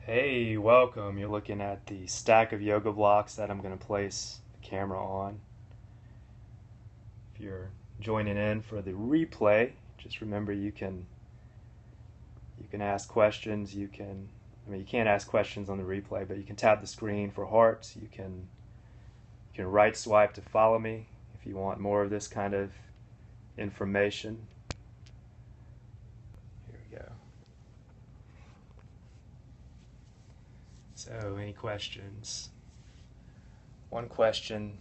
Hey, welcome. You're looking at the stack of yoga blocks that I'm going to place the camera on. If you're joining in for the replay, just remember you can ask questions. You can't ask questions on the replay, but you can tap the screen for hearts. You can right swipe to follow me if you want more of this kind of information. Here we go. So, any questions? One question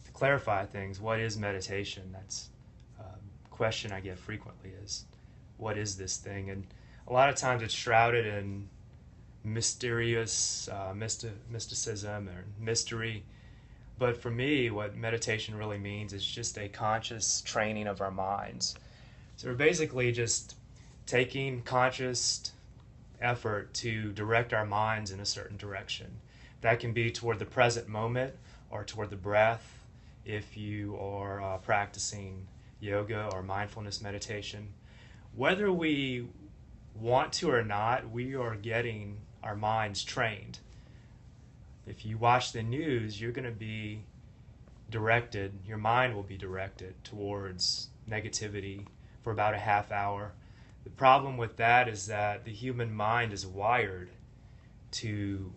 to clarify things: what is meditation? That's a question I get frequently, is what is this thing? And a lot of times it's shrouded in mysterious mysticism or mystery. But for me, what meditation really means is just a conscious training of our minds. So we're basically just taking conscious effort to direct our minds in a certain direction. That can be toward the present moment or toward the breath if you are practicing yoga or mindfulness meditation. Whether we want to or not, we are getting our minds trained. If you watch the news, you're going to be directed, your mind will be directed towards negativity for about a half hour. The problem with that is that the human mind is wired to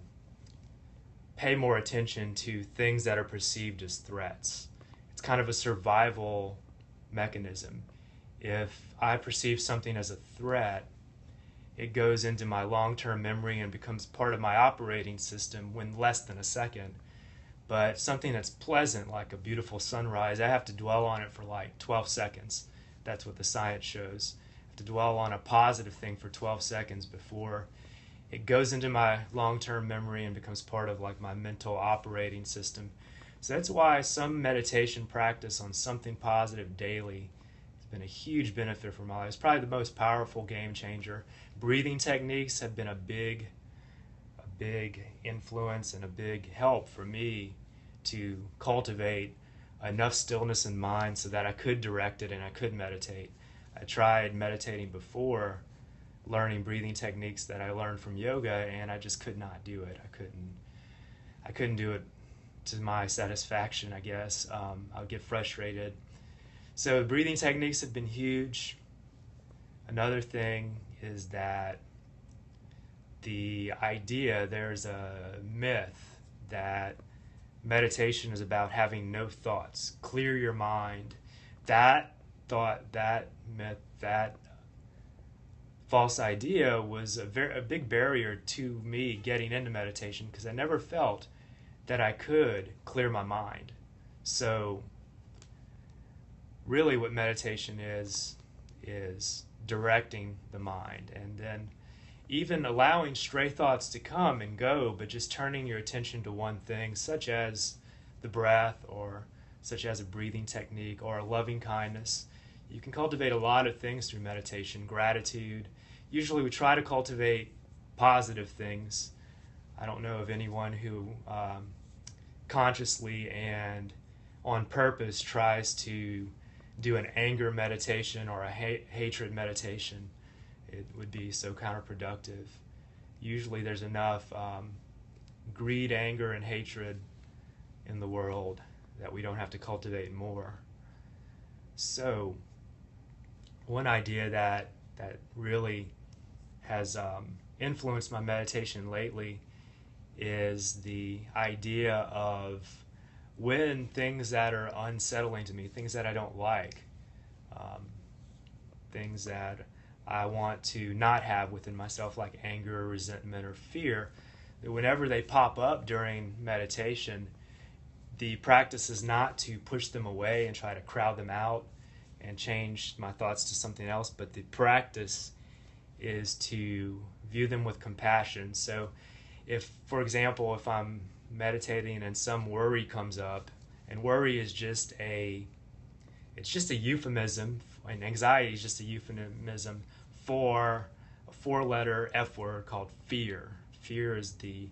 pay more attention to things that are perceived as threats. It's kind of a survival mechanism. If I perceive something as a threat, it goes into my long-term memory and becomes part of my operating system in less than a second. But something that's pleasant, like a beautiful sunrise, I have to dwell on it for like 12 seconds. That's what the science shows. I have to dwell on a positive thing for 12 seconds before it goes into my long-term memory and becomes part of like my mental operating system. So that's why some meditation practice on something positive daily has been a huge benefit for my life. It's probably the most powerful game changer. Breathing techniques have been a big influence and a big help for me to cultivate enough stillness in mind so that I could direct it and I could meditate. I tried meditating before learning breathing techniques that I learned from yoga, and I just could not do it. I couldn't do it to my satisfaction, I guess. I would get frustrated. So breathing techniques have been huge. Another thing is that there's a myth that meditation is about having no thoughts. Clear your mind. That thought, that myth, that false idea was a big barrier to me getting into meditation because I never felt that I could clear my mind. So really what meditation is directing the mind, and then even allowing stray thoughts to come and go, but just turning your attention to one thing, such as the breath or such as a breathing technique or a loving kindness. You can cultivate a lot of things through meditation. Gratitude. Usually we try to cultivate positive things. I don't know of anyone who consciously and on purpose tries to do an anger meditation or a hatred meditation. It would be so counterproductive. Usually there's enough greed, anger, and hatred in the world that we don't have to cultivate more. So one idea that really has influenced my meditation lately is the idea of when things that are unsettling to me, things that I don't like, things that I want to not have within myself, like anger, resentment, or fear, that whenever they pop up during meditation, the practice is not to push them away and try to crowd them out and change my thoughts to something else, but the practice is to view them with compassion. So if, for example, if I'm meditating and some worry comes up, and worry is just a euphemism, and anxiety is just a euphemism for a four-letter F word called fear. Fear is the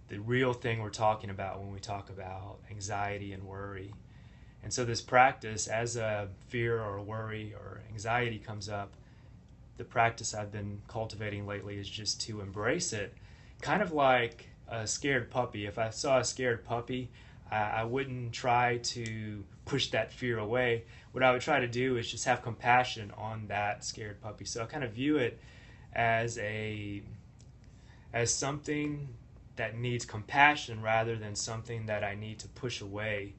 real thing we're talking about when we talk about anxiety and worry. And so this practice, as a fear or worry or anxiety comes up, the practice I've been cultivating lately is just to embrace it, kind of like a scared puppy. If I saw a scared puppy, I wouldn't try to push that fear away. What I would try to do is just have compassion on that scared puppy. So I kind of view it as something that needs compassion rather than something that I need to push away.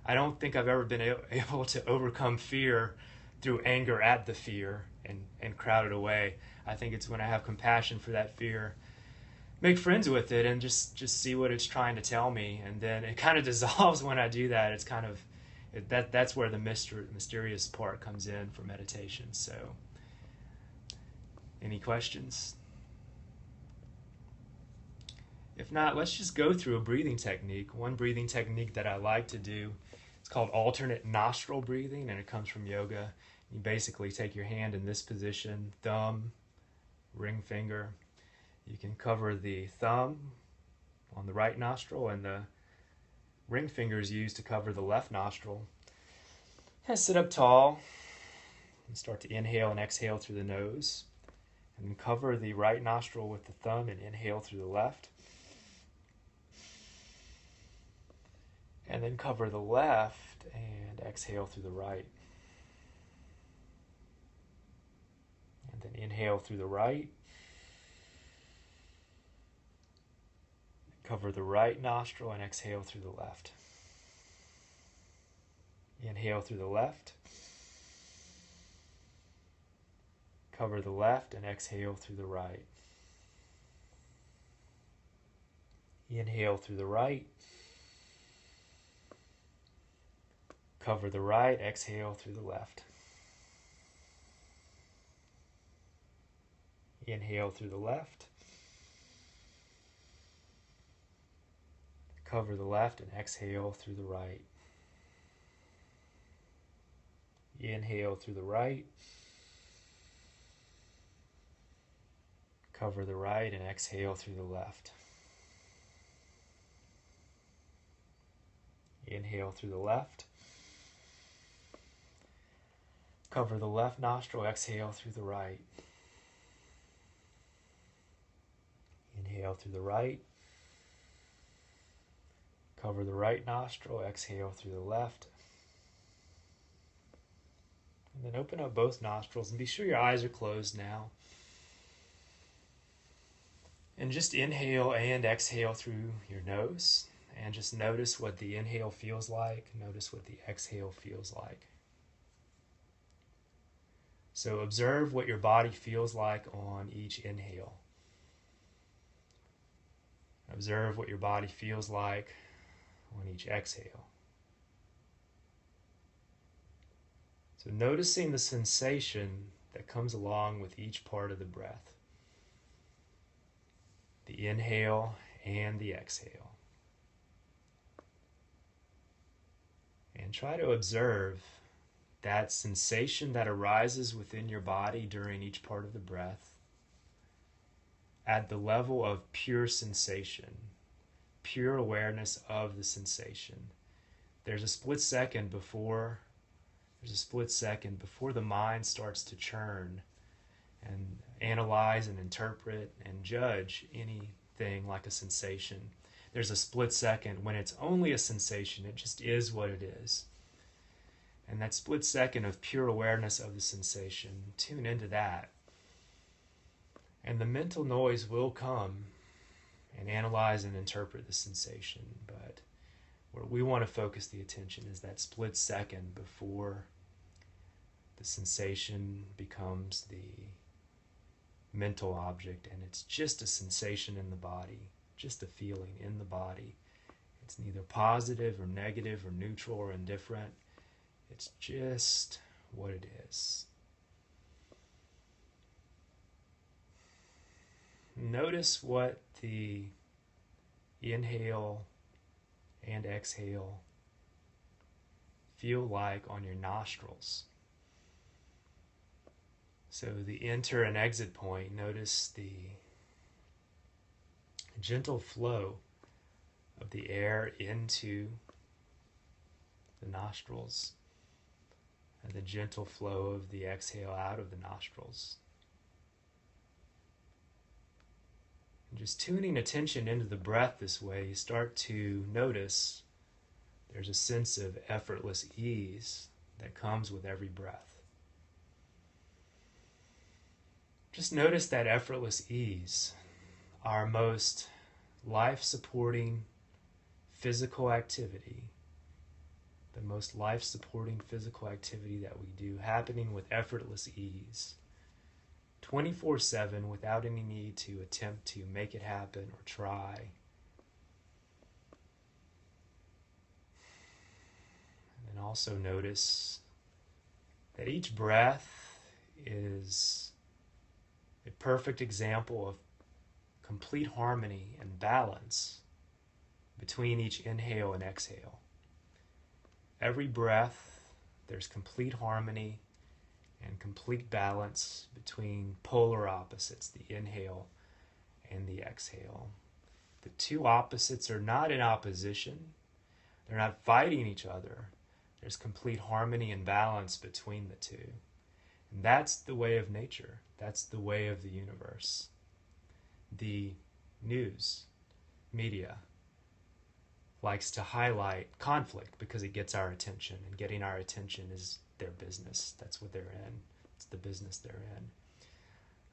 I don't think I've ever been able to overcome fear through anger at the fear and crowd it away. I think it's when I have compassion for that fear, make friends with it, and just see what it's trying to tell me, and then it kind of dissolves when I do that. It's kind of that's where the mysterious part comes in for meditation. So, any questions? If not, let's just go through a breathing technique. One breathing technique that I like to do, it's called alternate nostril breathing, and it comes from yoga. You basically take your hand in this position, thumb, ring finger. You can cover the thumb on the right nostril, and the ring finger is used to cover the left nostril. Kind of sit up tall and start to inhale and exhale through the nose. And then cover the right nostril with the thumb and inhale through the left. And then cover the left and exhale through the right. And then inhale through the right. Cover the right nostril and exhale through the left. Inhale through the left. Cover the left and exhale through the right. Inhale through the right. Cover the right, exhale through the left. Inhale through the left. Cover the left and exhale through the right. Inhale through the right. Cover the right and exhale through the left. Inhale through the left. Cover the left nostril, exhale through the right. Inhale through the right. Cover the right nostril, exhale through the left. And then open up both nostrils and be sure your eyes are closed now. And just inhale and exhale through your nose. And just notice what the inhale feels like. Notice what the exhale feels like. So observe what your body feels like on each inhale. Observe what your body feels like on each exhale. So noticing the sensation that comes along with each part of the breath. The inhale and the exhale. And try to observe that sensation that arises within your body during each part of the breath at the level of pure sensation, pure awareness of the sensation. There's a split second before the mind starts to churn and analyze and interpret and judge anything like a sensation. There's a split second when it's only a sensation. It just is what it is. And that split second of pure awareness of the sensation, tune into that. And the mental noise will come and analyze and interpret the sensation. But where we want to focus the attention is that split second before the sensation becomes the mental object, and it's just a sensation in the body, just a feeling in the body. It's neither positive or negative or neutral or indifferent. It's just what it is. Notice what the inhale and exhale feel like on your nostrils. So the enter and exit point, notice the gentle flow of the air into the nostrils and the gentle flow of the exhale out of the nostrils. just tuning attention into the breath this way, you start to notice there's a sense of effortless ease that comes with every breath. Just notice that effortless ease, our most life-supporting physical activity, the most life-supporting physical activity that we do, happening with effortless ease, 24/7, without any need to attempt to make it happen or try. And also notice that each breath is a perfect example of complete harmony and balance between each inhale and exhale. Every breath, there's complete harmony and complete balance between polar opposites, the inhale and the exhale. The two opposites are not in opposition. They're not fighting each other. There's complete harmony and balance between the two. And that's the way of nature. That's the way of the universe. The news media likes to highlight conflict because it gets our attention, and getting our attention is their business. That's what they're in. It's the business they're in.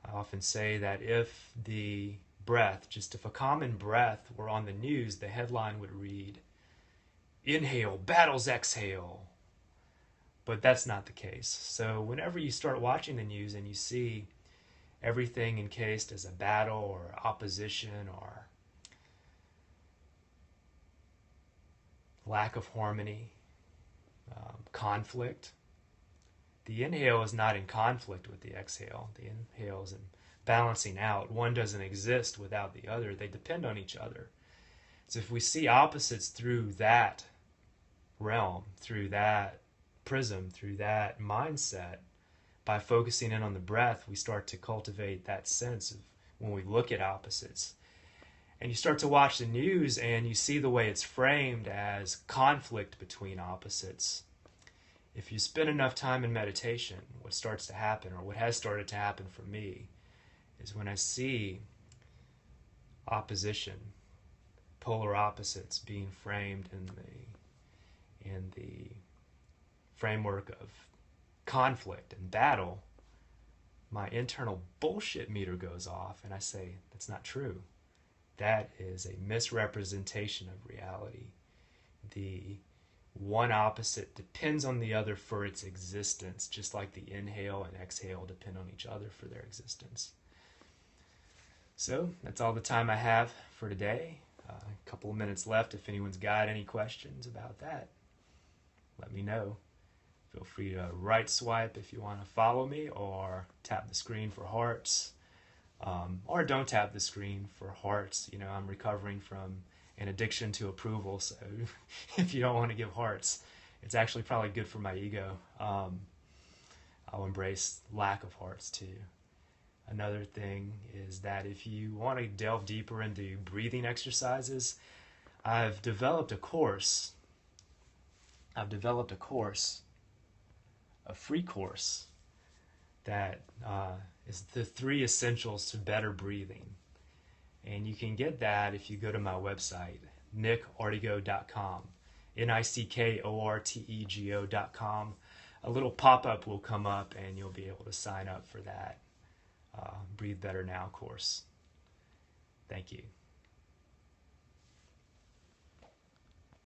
I often say that if the breath, just if a common breath were on the news, the headline would read, "Inhale battles exhale." But that's not the case. So whenever you start watching the news and you see everything encased as a battle or opposition or lack of harmony, conflict, the inhale is not in conflict with the exhale. The inhale is in balancing out. One doesn't exist without the other. They depend on each other. So if we see opposites through that realm, through that prism, through that mindset, by focusing in on the breath, we start to cultivate that sense of when we look at opposites. And you start to watch the news and you see the way it's framed as conflict between opposites. If you spend enough time in meditation, what starts to happen, or what has started to happen for me, is when I see opposition, polar opposites being framed in the framework of conflict and battle, my internal bullshit meter goes off and I say, that's not true. That is a misrepresentation of reality. The one opposite depends on the other for its existence, just like the inhale and exhale depend on each other for their existence. So that's all the time I have for today. A couple of minutes left. If anyone's got any questions about that, let me know. Feel free to right swipe if you want to follow me, or tap the screen for hearts. Or don't tap the screen for hearts. You know, I'm recovering from an addiction to approval, so if you don't want to give hearts, it's actually probably good for my ego. I'll embrace lack of hearts too. Another thing is that if you want to delve deeper into breathing exercises, I've developed a course, a free course that is the 3 essentials to better breathing. And you can get that if you go to my website, nickortego.com, nickortego.com. A little pop-up will come up and you'll be able to sign up for that Breathe Better Now course. Thank you.